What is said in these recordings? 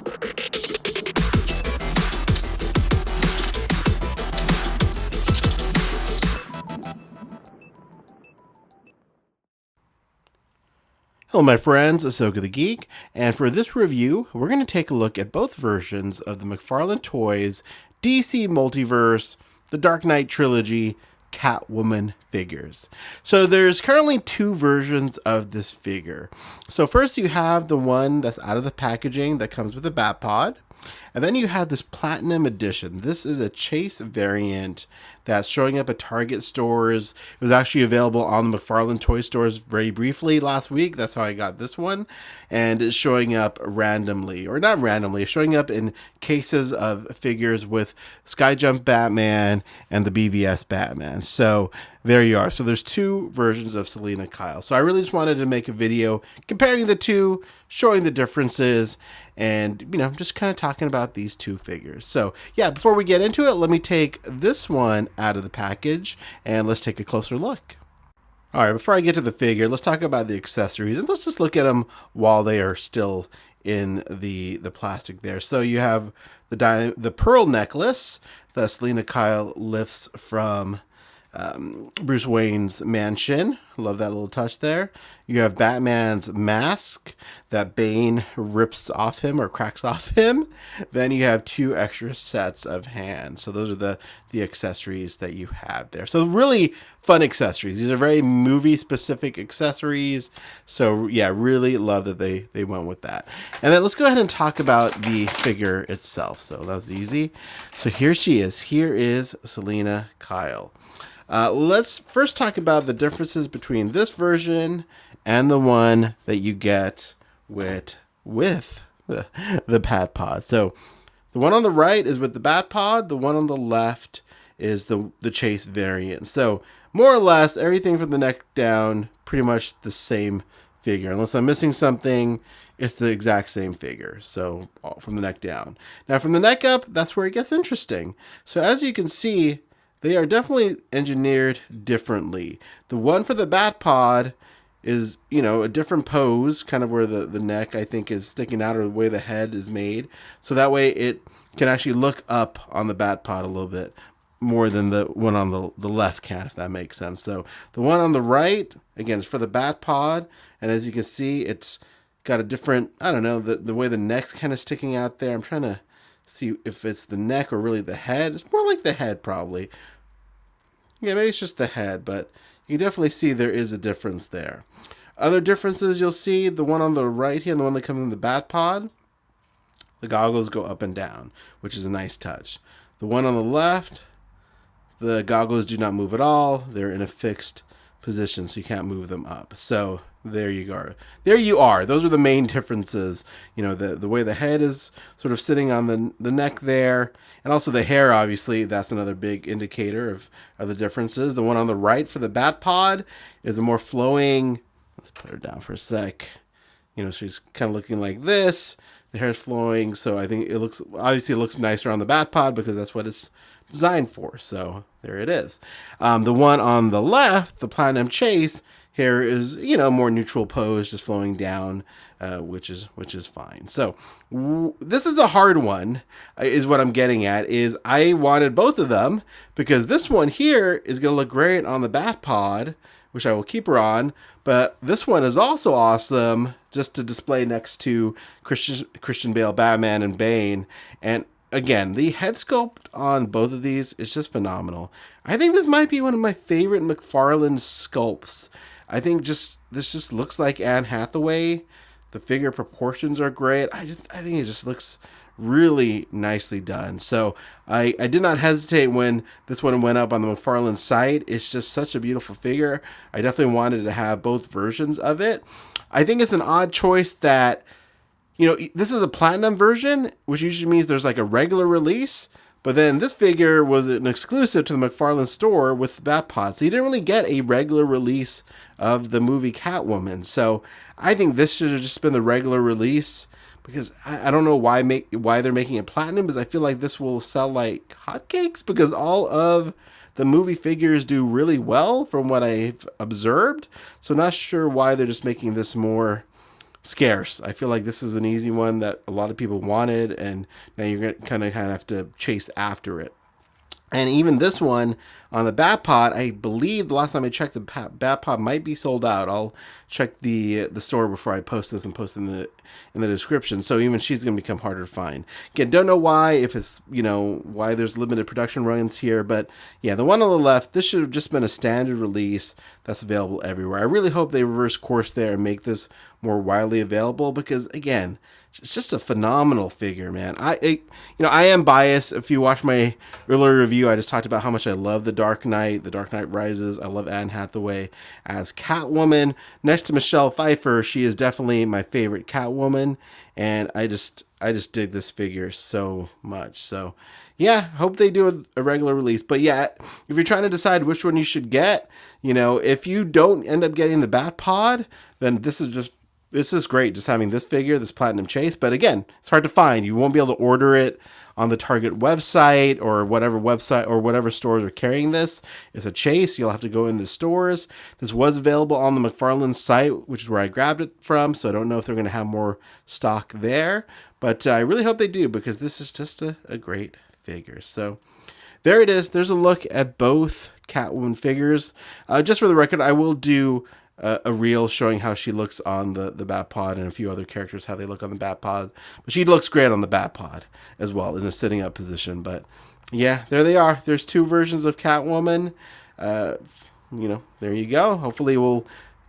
Hello my friends, Asoka the Geek, and for this review, we're going to take a look at both versions of the McFarlane Toys DC Multiverse, the Dark Knight Trilogy, Catwoman figures. So there's currently two versions of this figure. So first you have the one that's out of the packaging that comes with a bat pod. And then you have this Platinum Edition. This is a Chase variant that's showing up at Target stores. It was actually available on the McFarlane Toy stores very briefly last week. That's how I got this one. And it's showing up randomly, or not randomly, it's showing up in cases of figures with Skyjump Batman and the BVS Batman. So there you are. So there's two versions of Selina Kyle. So I really just wanted to make a video comparing the two, showing the differences, and just kind of talking about these two figures. So yeah, before we get into it, let me take this one out of the package and let's take a closer look. All right, before I get to the figure, let's talk about the accessories, and let's just look at them while they are still in the plastic there. So you have the pearl necklace that Selina Kyle lifts from Bruce Wayne's mansion. Love that little touch there. You have Batman's mask that Bane rips off him or cracks off him. Then you have two extra sets of hands. So those are the accessories that you have there. So really fun accessories. These are very movie specific accessories. So yeah, really love that they went with that. And then let's go ahead and talk about the figure itself. So that was easy. So here she is. Here is Selina Kyle. Let's first talk about the differences between this version and the one that you get with the bat pod. So the one on the right is with the bat pod. The one on the left is the Chase variant. So more or less everything from the neck down, pretty much the same figure. Unless I'm missing something, it's the exact same figure. So from the neck down. Now from the neck up, that's where it gets interesting. So as you can see, they are definitely engineered differently. The one for the bat pod is, a different pose, kind of where the neck, I think, is sticking out, or the way the head is made. So that way it can actually look up on the bat pod a little bit more than the one on the left can, if that makes sense. So the one on the right, again, is for the bat pod. And as you can see, it's got a different, I don't know, the way the neck's kind of sticking out there. I'm trying to see if it's the neck or really the head. It's more like the head, probably. Yeah, maybe it's just the head, but you can definitely see there is a difference there. Other differences you'll see, the one on the right here and the one that comes in the bat pod, the goggles go up and down, which is a nice touch. The one on the left, the goggles do not move at all. They're in a fixed position, so you can't move them up. So there you go. There you are. Those are the main differences. The way the head is sort of sitting on the neck there, and also the hair, obviously, that's another big indicator of the differences. The one on the right for the bat pod is a more flowing, let's put her down for a sec. She's kind of looking like this. The hair's flowing, so I think it looks nicer on the bat pod because that's what it's designed for. So there it is. The one on the left, the Platinum Chase, hair is, more neutral pose, just flowing down, which is fine. So this is a hard one, is what I'm getting at, is I wanted both of them because this one here is going to look great on the bat pod, which I will keep her on, but this one is also awesome just to display next to Christian Bale, Batman, and Bane. And again, the head sculpt on both of these is just phenomenal. I think this might be one of my favorite McFarlane sculpts. I think this just looks like Anne Hathaway. The figure proportions are great. I think it just looks really nicely done. So I did not hesitate when this one went up on the McFarlane site. It's just such a beautiful figure. I definitely wanted to have both versions of it. I think it's an odd choice that, this is a platinum version, which usually means there's like a regular release. But then this figure was an exclusive to the McFarlane store with Batpod. So you didn't really get a regular release of the movie Catwoman. So I think this should have just been the regular release, because I don't know why they're making it platinum, because I feel like this will sell like hotcakes, because all of the movie figures do really well from what I've observed. So not sure why they're just making this more scarce. I feel like this is an easy one that a lot of people wanted, and now you're going to kind of have to chase after it. And even this one on the Bat Pod, I believe the last time I checked, the Bat Pod might be sold out. I'll check the store before I post this and post in the description. So even she's going to become harder to find. Again, don't know why, if it's, why there's limited production runs here. But yeah, the one on the left, this should have just been a standard release that's available everywhere. I really hope they reverse course there and make this more widely available, because again, it's just a phenomenal figure, man. I am biased. If you watch my earlier review, I just talked about how much I love The Dark Knight Rises. I love Anne Hathaway as Catwoman. Next to Michelle Pfeiffer, she is definitely my favorite Catwoman, and I just dig this figure so much. So yeah, hope they do a regular release. But yeah, if you're trying to decide which one you should get, if you don't end up getting the Bat Pod, then this is great, just having this figure, this Platinum Chase. But again, it's hard to find. You won't be able to order it on the Target website or whatever stores are carrying this. It's a Chase. You'll have to go in the stores. This was available on the McFarlane site, which is where I grabbed it from. So I don't know if they're going to have more stock there. But I really hope they do, because this is just a great figure. So there it is. There's a look at both Catwoman figures. Just for the record, I will do a reel showing how she looks on the Bat Pod, and a few other characters how they look on the Bat Pod. But she looks great on the Bat Pod as well in a sitting up position. But yeah, there they are. There's two versions of Catwoman. There you go. Hopefully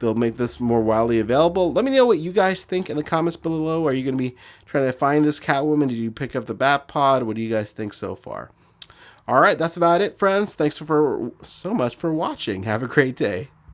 they'll make this more widely available. Let me know what you guys think in the comments below. Are you going to be trying to find this Catwoman? Did you pick up the Bat Pod? What do you guys think so far? All right, that's about it, friends. Thanks so much for watching. Have a great day.